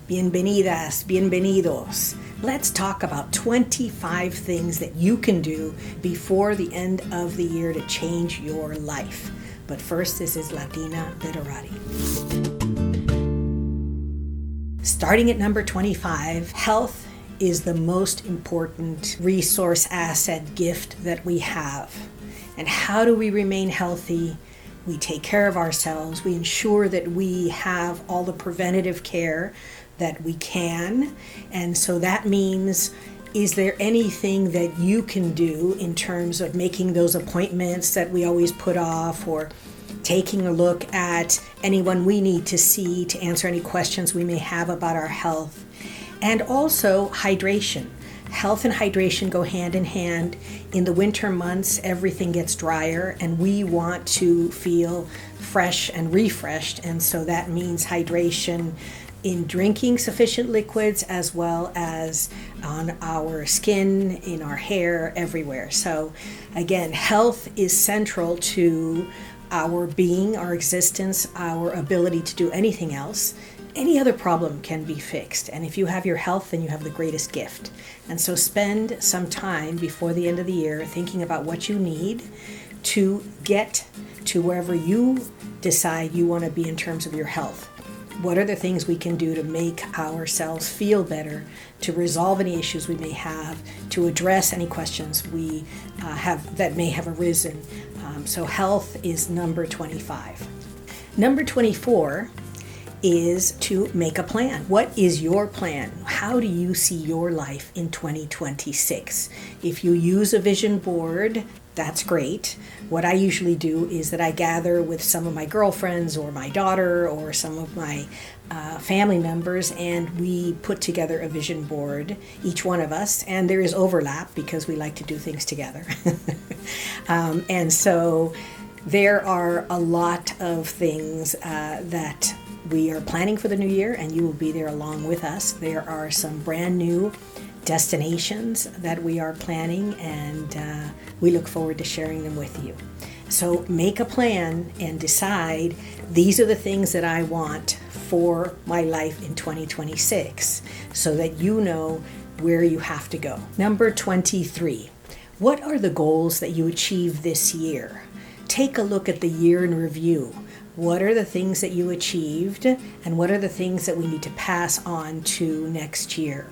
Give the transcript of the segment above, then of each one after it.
Bienvenidas, bienvenidos. Let's talk about 25 things that you can do before the end of the year to change your life. But first, this is Latina Literati. Starting at number 25, health is the most important resource, asset, gift that we have. And how do we remain healthy? We take care of ourselves. We ensure that we have all the preventative care that we can. And so that means, is there anything that you can do in terms of making those appointments that we always put off, or taking a look at anyone we need to see to answer any questions we may have about our health? And also hydration. Health and hydration go hand in hand. In the winter months, everything gets drier and we want to feel fresh and refreshed. And so that means hydration in drinking sufficient liquids, as well as on our skin, in our hair, everywhere. So again, health is central to our being, our existence, our ability to do anything else. Any other problem can be fixed. And if you have your health, then you have the greatest gift. And so spend some time before the end of the year thinking about what you need to get to wherever you decide you want to be in terms of your health. What are the things we can do to make ourselves feel better, to resolve any issues we may have, to address any questions we have that may have arisen? So health is number 25. Number 24 is to make a plan. What is your plan? How do you see your life in 2026? If you use a vision board, that's great. What I usually do is that I gather with some of my girlfriends or my daughter or some of my family members, and we put together a vision board, each one of us, and there is overlap because we like to do things together. And so there are a lot of things that we are planning for the new year, and you will be there along with us. There are some brand new destinations that we are planning, and we look forward to sharing them with you. So make a plan and decide, these are the things that I want for my life in 2026, so that you know where you have to go. Number 23, what are the goals that you achieved this year? Take a look at the year in review. What are the things that you achieved, and what are the things that we need to pass on to next year?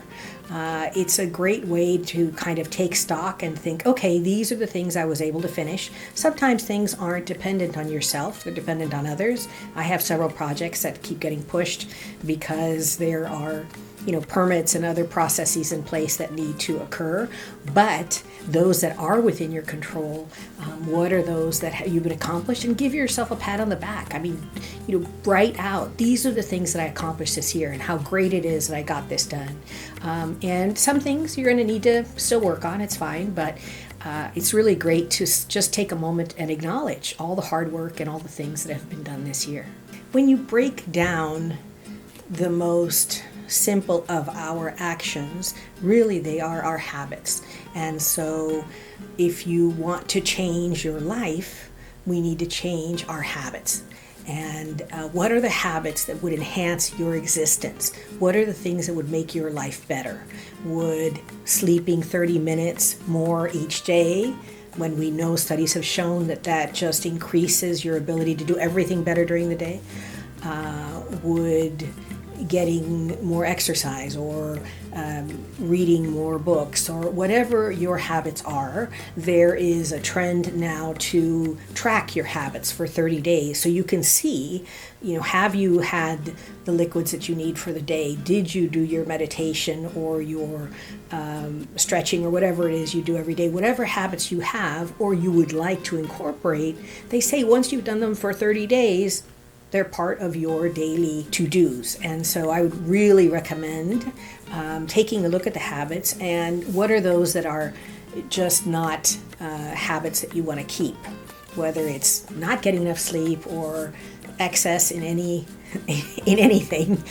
It's a great way to kind of take stock and think, okay, these are the things I was able to finish. Sometimes things aren't dependent on yourself, they're dependent on others. I have several projects that keep getting pushed because there are permits and other processes in place that need to occur. But those that are within your control, what are those that you've been accomplished? And give yourself a pat on the back. I mean, write out, these are the things that I accomplished this year and how great it is that I got this done. And some things you're going to need to still work on, it's fine, but it's really great to just take a moment and acknowledge all the hard work and all the things that have been done this year. When you break down the most simple of our actions, really they are our habits. And so if you want to change your life, we need to change our habits. And what are the habits that would enhance your existence? What are the things that would make your life better? Would sleeping 30 minutes more each day, when we know studies have shown that that just increases your ability to do everything better during the day? Would getting more exercise, or reading more books, or whatever your habits are, there is a trend now to track your habits for 30 days so you can see, have you had the liquids that you need for the day? Did you do your meditation or your stretching or whatever it is you do every day? Whatever habits you have or you would like to incorporate, they say once you've done them for 30 days, they're part of your daily to-dos. And so I would really recommend taking a look at the habits and what are those that are just not habits that you want to keep, whether it's not getting enough sleep or excess in anything.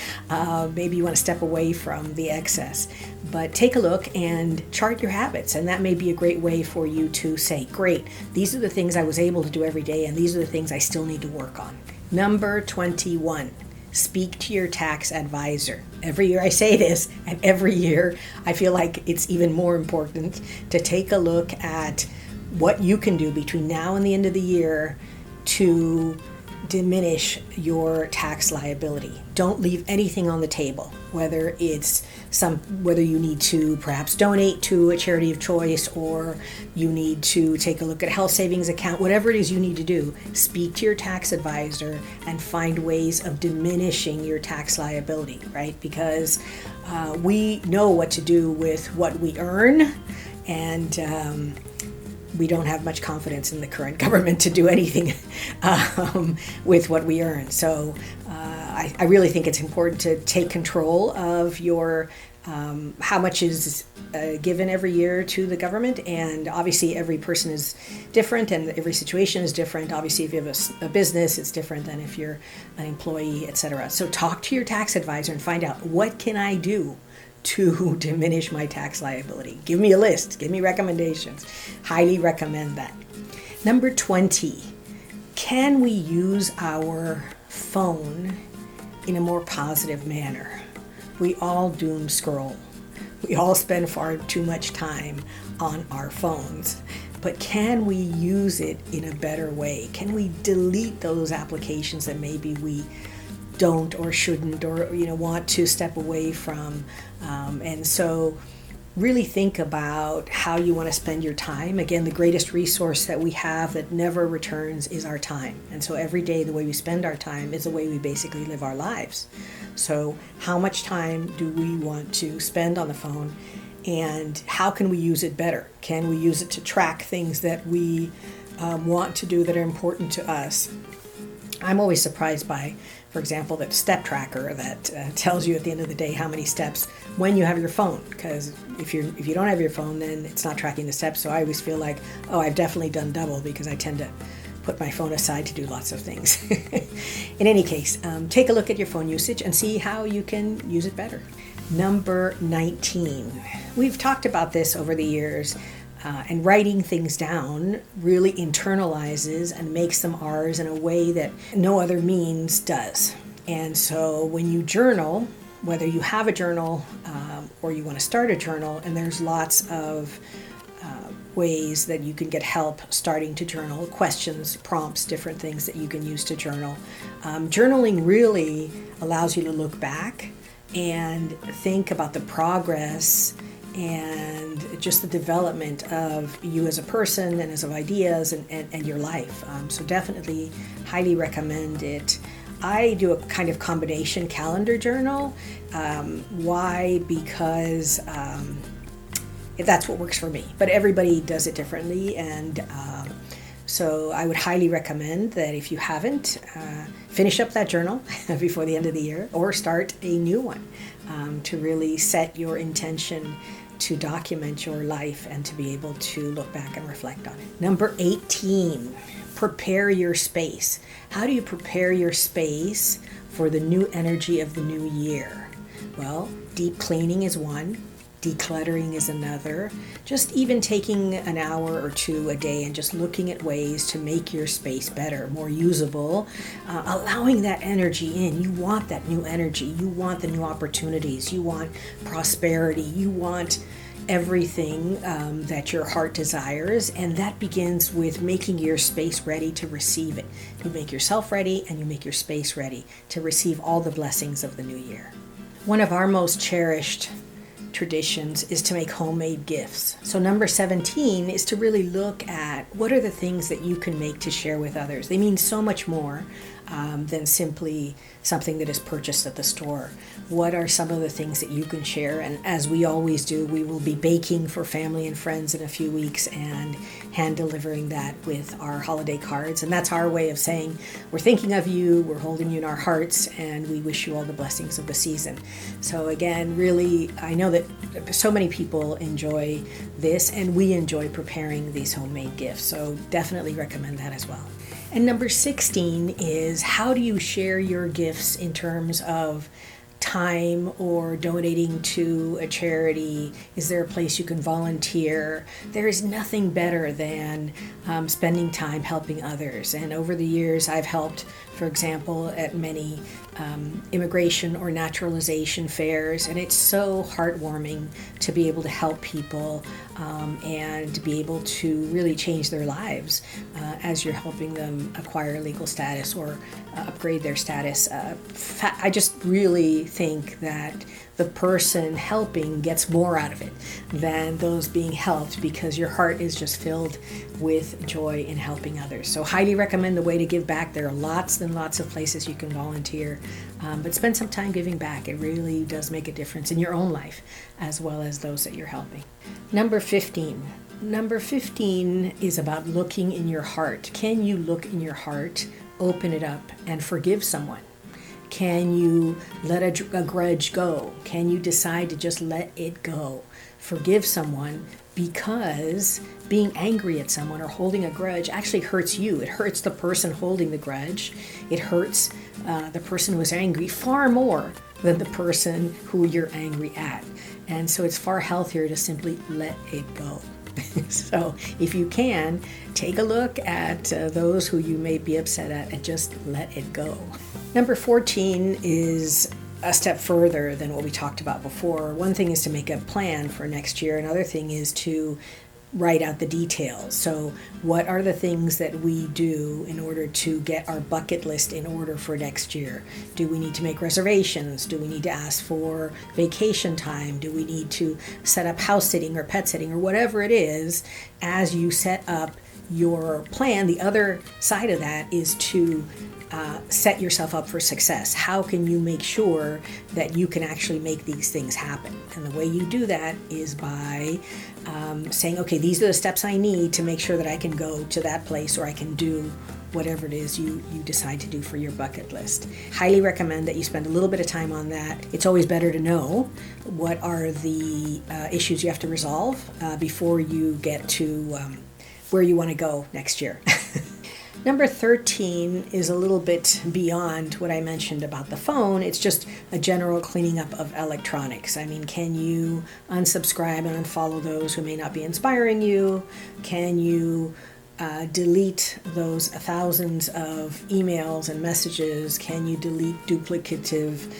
Maybe you want to step away from the excess, but take a look and chart your habits. And that may be a great way for you to say, great, these are the things I was able to do every day, and these are the things I still need to work on. Number 21, speak to your tax advisor. Every year I say this, and every year I feel like it's even more important to take a look at what you can do between now and the end of the year to diminish your tax liability. Don't leave anything on the table, whether you need to perhaps donate to a charity of choice, or you need to take a look at a health savings account. Whatever it is you need to do, speak to your tax advisor and find ways of diminishing your tax liability, right? Because we know what to do with what we earn, and we don't have much confidence in the current government to do anything with what we earn. So I really think it's important to take control of your how much is given every year to the government. And obviously every person is different and every situation is different. Obviously if you have a business, it's different than if you're an employee, etc. So talk to your tax advisor and find out, what can I do to diminish my tax liability? Give me a list, give me recommendations. Highly recommend that. Number 20, can we use our phone in a more positive manner? We all doom scroll. We all spend far too much time on our phones. But can we use it in a better way? Can we delete those applications that maybe we don't or shouldn't, or want to step away from? And so really think about how you want to spend your time. Again, the greatest resource that we have that never returns is our time. And so every day, the way we spend our time is the way we basically live our lives. So how much time do we want to spend on the phone, and how can we use it better? Can we use it to track things that we want to do that are important to us? I'm always surprised by, for example, that step tracker that tells you at the end of the day how many steps when you have your phone. Because if you don't have your phone, then it's not tracking the steps. So I always feel like, oh, I've definitely done double, because I tend to put my phone aside to do lots of things. In any case, take a look at your phone usage and see how you can use it better. Number 19. We've talked about this over the years. And writing things down really internalizes and makes them ours in a way that no other means does. And so when you journal, whether you have a journal or you want to start a journal, and there's lots of ways that you can get help starting to journal, questions, prompts, different things that you can use to journal. Journaling really allows you to look back and think about the progress and just the development of you as a person and as of ideas and your life. So definitely highly recommend it. I do a kind of combination calendar journal. Why? Because that's what works for me. But everybody does it differently, and so I would highly recommend that if you haven't, finish up that journal before the end of the year, or start a new one to really set your intention to document your life and to be able to look back and reflect on it. Number 18, prepare your space. How do you prepare your space for the new energy of the new year? Well, deep cleaning is one. Decluttering is another. Just even taking an hour or two a day and just looking at ways to make your space better, more usable, allowing that energy in. You want that new energy. You want the new opportunities. You want prosperity. You want everything that your heart desires, and that begins with making your space ready to receive it. You make yourself ready, and you make your space ready to receive all the blessings of the new year. One of our most cherished traditions is to make homemade gifts. So number 17 is to really look at what are the things that you can make to share with others. They mean so much more than simply something that is purchased at the store. What are some of the things that you can share? And as we always do, we will be baking for family and friends in a few weeks and hand delivering that with our holiday cards. And that's our way of saying we're thinking of you, we're holding you in our hearts, and we wish you all the blessings of the season. So again, really, I know that so many people enjoy this, and we enjoy preparing these homemade gifts. So definitely recommend that as well. And number 16 is, how do you share your gifts in terms of time or donating to a charity? Is there a place you can volunteer? There is nothing better than spending time helping others. And over the years, I've helped, for example, at many immigration or naturalization fairs, and it's so heartwarming to be able to help people and to be able to really change their lives as you're helping them acquire legal status or upgrade their status. I just really think that the person helping gets more out of it than those being helped, because your heart is just filled with joy in helping others. So highly recommend the way to give back. There are lots and lots of places you can volunteer, but spend some time giving back. It really does make a difference in your own life as well as those that you're helping. Number 15. Number 15 is about looking in your heart. Can you look in your heart, open it up, and forgive someone? Can you let a grudge go? Can you decide to just let it go? Forgive someone, because being angry at someone or holding a grudge actually hurts you. It hurts the person holding the grudge. It hurts the person who is angry far more than the person who you're angry at. And so it's far healthier to simply let it go. So if you can, take a look at those who you may be upset at and just let it go. Number 14 is a step further than what we talked about before. One thing is to make a plan for next year. Another thing is to write out the details. So what are the things that we do in order to get our bucket list in order for next year? Do we need to make reservations? Do we need to ask for vacation time? Do we need to set up house sitting or pet sitting or whatever it is? As you set up your plan, the other side of that is to set yourself up for success. How can you make sure that you can actually make these things happen? And the way you do that is by saying, okay, these are the steps I need to make sure that I can go to that place, or I can do whatever it is you decide to do for your bucket list. Highly recommend that you spend a little bit of time on that. It's always better to know what are the issues you have to resolve before you get to where you want to go next year. Number 13 is a little bit beyond what I mentioned about the phone. It's just a general cleaning up of electronics. I mean, can you unsubscribe and unfollow those who may not be inspiring you? Can you delete those thousands of emails and messages? Can you delete duplicative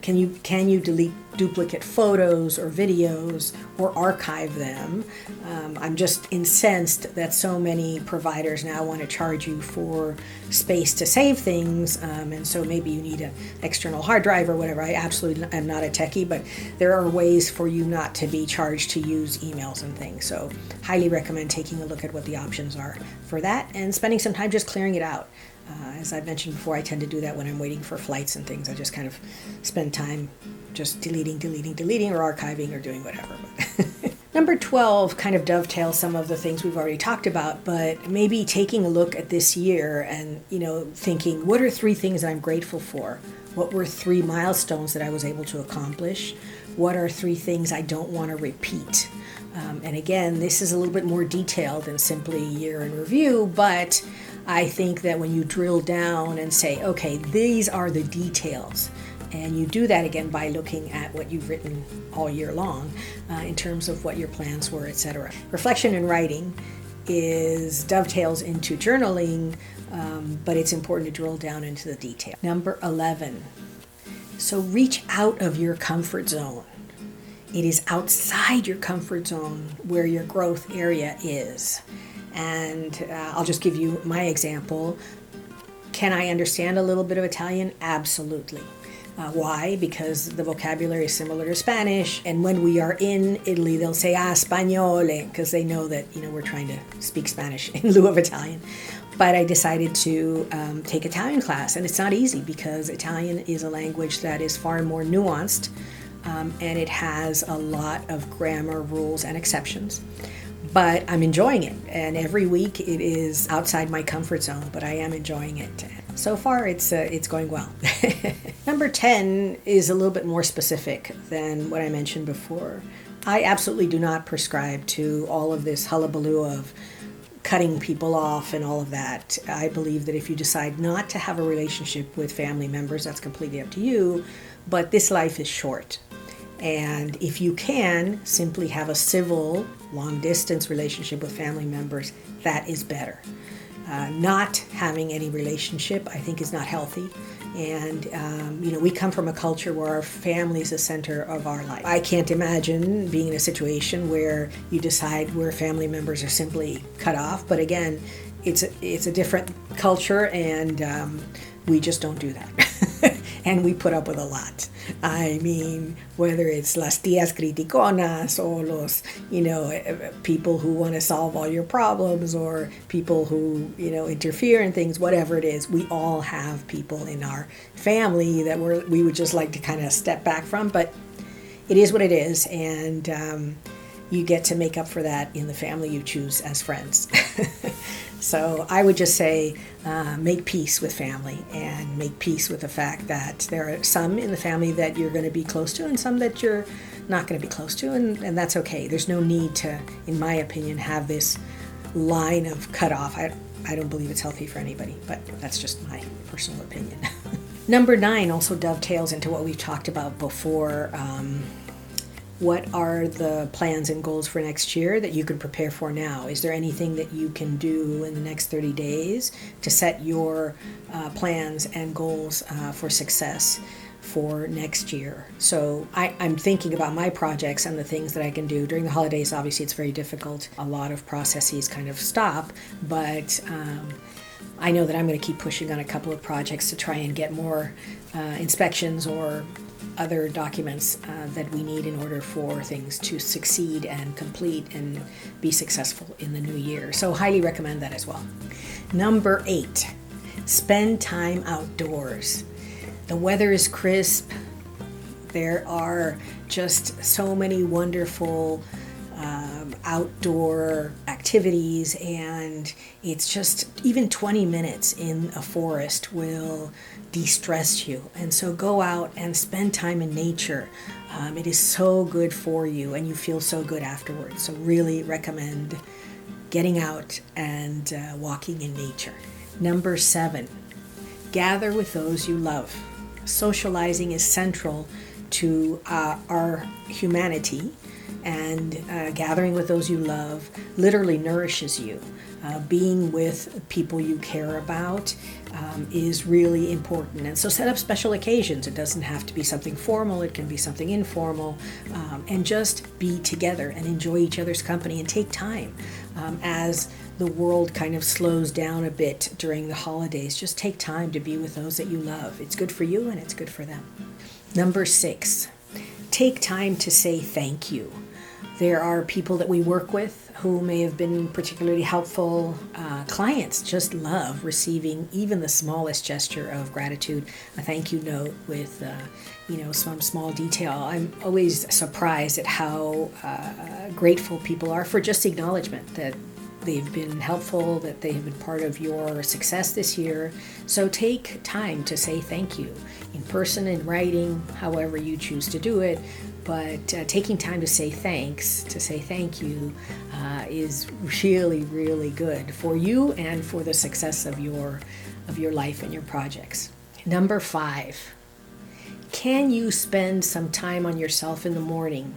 can you delete duplicate photos or videos or archive them? I'm just incensed that so many providers now want to charge you for space to save things, and so maybe you need an external hard drive or whatever. I absolutely am not a techie, but there are ways for you not to be charged to use emails and things. So highly recommend taking a look at what the options are for that and spending some time just clearing it out. As I've mentioned before, I tend to do that when I'm waiting for flights and things. I just kind of spend time just deleting, or archiving, or doing whatever. Number 12 kind of dovetails some of the things we've already talked about, but maybe taking a look at this year and, thinking, what are 3 things that I'm grateful for? What were 3 milestones that I was able to accomplish? What are 3 things I don't want to repeat? And again, this is a little bit more detailed than simply year in review, but I think that when you drill down and say, okay, these are the details, and you do that again by looking at what you've written all year long in terms of what your plans were, etc. Reflection and writing dovetails into journaling, but it's important to drill down into the detail. Number 11. So reach out of your comfort zone. It is outside your comfort zone where your growth area is. And I'll just give you my example. Can I understand a little bit of Italian? Absolutely. Why? Because the vocabulary is similar to Spanish, and when we are in Italy, they'll say spagnole, because they know that we're trying to speak Spanish in lieu of Italian. But I decided to take Italian class, and it's not easy because Italian is a language that is far more nuanced, and it has a lot of grammar rules and exceptions. But I'm enjoying it, and every week it is outside my comfort zone, but I am enjoying it. So far, it's going well. Number 10 is a little bit more specific than what I mentioned before. I absolutely do not prescribe to all of this hullabaloo of cutting people off and all of that. I believe that if you decide not to have a relationship with family members, that's completely up to you. but this life is short. And if you can simply have a civil, long-distance relationship with family members, that is better. Not having any relationship, I think, is not healthy. And, we come from a culture where our family is the center of our life. I can't imagine being in a situation where you decide where family members are simply cut off. But again, it's a different culture, and we just don't do that. And we put up with a lot. I mean, whether it's las tías criticonas or los, people who want to solve all your problems, or people who, interfere in things, whatever it is, we all have people in our family that we would just like to kind of step back from. But it is what it is, and you get to make up for that in the family you choose as friends. So I would just say make peace with family, and make peace with the fact that there are some in the family that you're going to be close to and some that you're not going to be close to, and that's okay. There's no need to, in my opinion, have this line of cutoff. I don't believe it's healthy for anybody, but that's just my personal opinion. Number 9 also dovetails into what we've talked about before. What are the plans and goals for next year that you can prepare for now? Is there anything that you can do in the next 30 days to set your plans and goals for success for next year? So I'm thinking about my projects and the things that I can do. During the holidays, obviously, it's very difficult. A lot of processes kind of stop, but I know that I'm going to keep pushing on a couple of projects to try and get more inspections or other documents that we need in order for things to succeed and complete and be successful in the new year. So highly recommend that as well. Number 8, spend time outdoors. The weather is crisp. There are just so many wonderful outdoor activities, and it's just even 20 minutes in a forest will de-stress you. And so go out and spend time in nature. It is so good for you, and you feel so good afterwards. So really recommend getting out and walking in nature. Number 7, gather with those you love. Socializing is central to our humanity, and gathering with those you love literally nourishes you. Being with people you care about is really important. And so set up special occasions. It doesn't have to be something formal. It can be something informal. And just be together and enjoy each other's company, and take time. As the world kind of slows down a bit during the holidays, just take time to be with those that you love. It's good for you and it's good for them. Number 6, take time to say thank you. There are people that we work with who may have been particularly helpful. Clients just love receiving even the smallest gesture of gratitude, a thank you note with some small detail. I'm always surprised at how grateful people are for just acknowledgement that they've been helpful, that they have been part of your success this year. So take time to say thank you, in person, in writing, however you choose to do it. But taking time to say thanks, to say thank you, is really, really good for you and for the success of your life and your projects. Number 5, can you spend some time on yourself in the morning?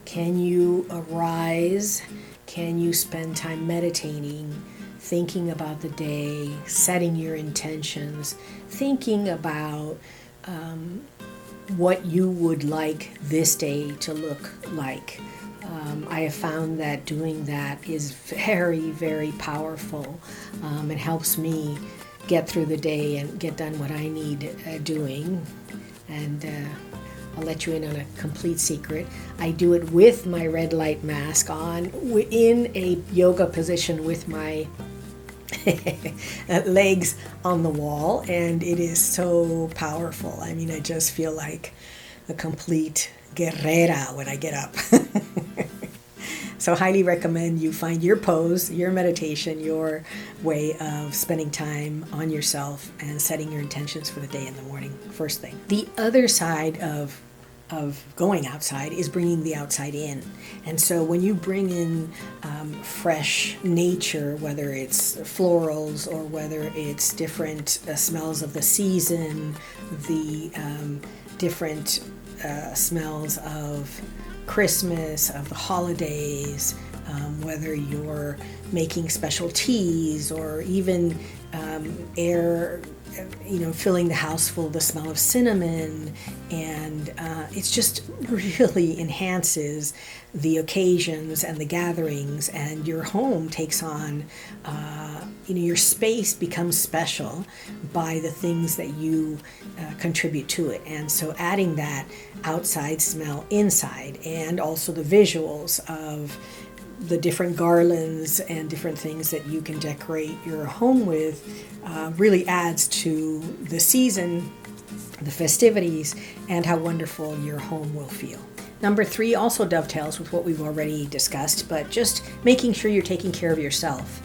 Can you arise? Can you spend time meditating, thinking about the day, setting your intentions, thinking about what you would like this day to look like? I have found that doing that is very, very powerful. It helps me get through the day and get done what I need doing. And I'll let you in on a complete secret. I do it with my red light mask on, in a yoga position with my legs on the wall, and it is so powerful. I mean, I just feel like a complete guerrera when I get up. So highly recommend you find your pose, your meditation, your way of spending time on yourself and setting your intentions for the day in the morning, first thing. The other side of going outside is bringing the outside in. And so when you bring in fresh nature, whether it's florals or whether it's different smells of the season, the different smells of Christmas, of the holidays, whether you're making special teas or even filling the house full of the smell of cinnamon, and it's just really enhances the occasions and the gatherings, and your home takes on, your space becomes special by the things that you contribute to it. And so adding that outside smell inside, and also the visuals of the different garlands and different things that you can decorate your home with really adds to the season, the festivities, and how wonderful your home will feel. Number 3 also dovetails with what we've already discussed, but just making sure you're taking care of yourself.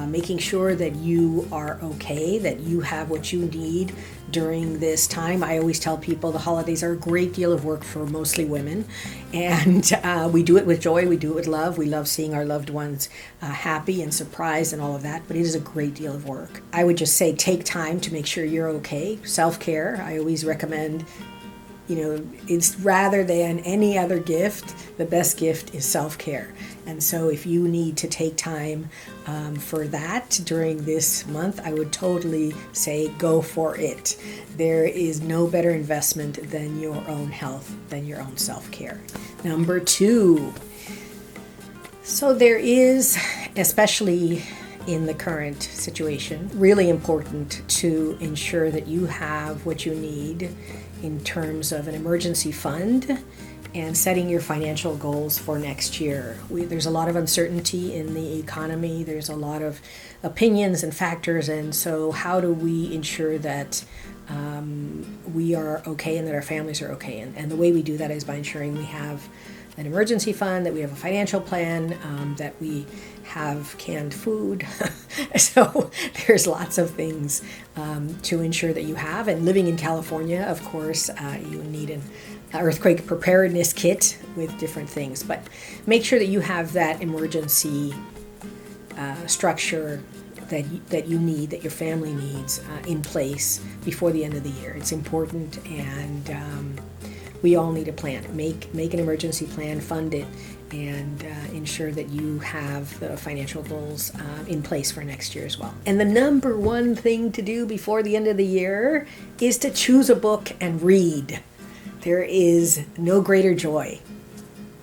Making sure that you are okay, that you have what you need during this time. I always tell people the holidays are a great deal of work for mostly women, and we do it with joy, we do it with love. We love seeing our loved ones happy and surprised and all of that, but it is a great deal of work. I would just say take time to make sure you're okay. Self-care, I always recommend. It's rather than any other gift, the best gift is self-care. And so if you need to take time for that during this month, I would totally say go for it. There is no better investment than your own health, than your own self-care. Number 2. So there is, especially in the current situation, really important to ensure that you have what you need in terms of an emergency fund and setting your financial goals for next year. There's a lot of uncertainty in the economy. There's a lot of opinions and factors, and so how do we ensure that we are okay and that our families are okay? And the way we do that is by ensuring we have an emergency fund, that we have a financial plan, that we have canned food. So there's lots of things to ensure that you have. And living in California, of course, you need an earthquake preparedness kit with different things. But make sure that you have that emergency structure that you need, that your family needs in place before the end of the year. It's important, and we all need a plan. Make an emergency plan, fund it, and ensure that you have the financial goals in place for next year as well. And the number 1 thing to do before the end of the year is to choose a book and read. There is no greater joy,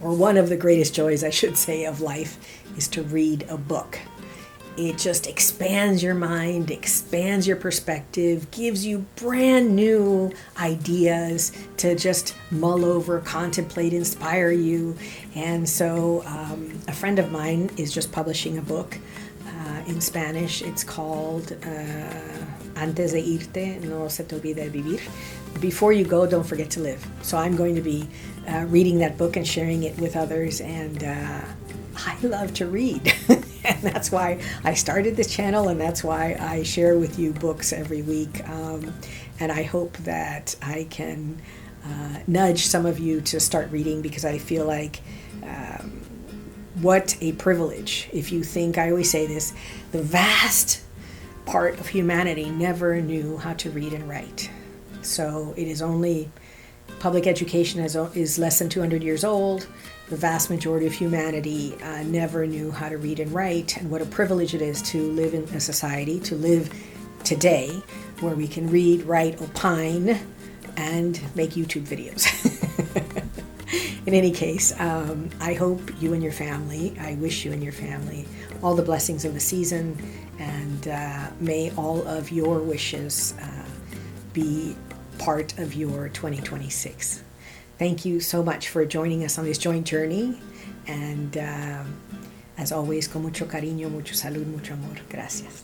or one of the greatest joys, I should say, of life, is to read a book. It just expands your mind, expands your perspective, gives you brand new ideas to just mull over, contemplate, inspire you. And so a friend of mine is just publishing a book in Spanish. It's called Antes de irte, no se te olvide vivir. Before you go, don't forget to live. So I'm going to be reading that book and sharing it with others, and I love to read. And that's why I started this channel, and that's why I share with you books every week. And I hope that I can nudge some of you to start reading, because I feel like what a privilege. If you think, I always say this, the vast part of humanity never knew how to read and write. So it is only, public education is less than 200 years old. The vast majority of humanity never knew how to read and write, and what a privilege it is to live in a society, to live today, where we can read, write, opine, and make YouTube videos. In any case, I hope you and your family, I wish you and your family all the blessings of the season, and may all of your wishes be part of your 2026. Thank you so much for joining us on this joint journey, and as always, con mucho cariño, mucho salud, mucho amor. Gracias.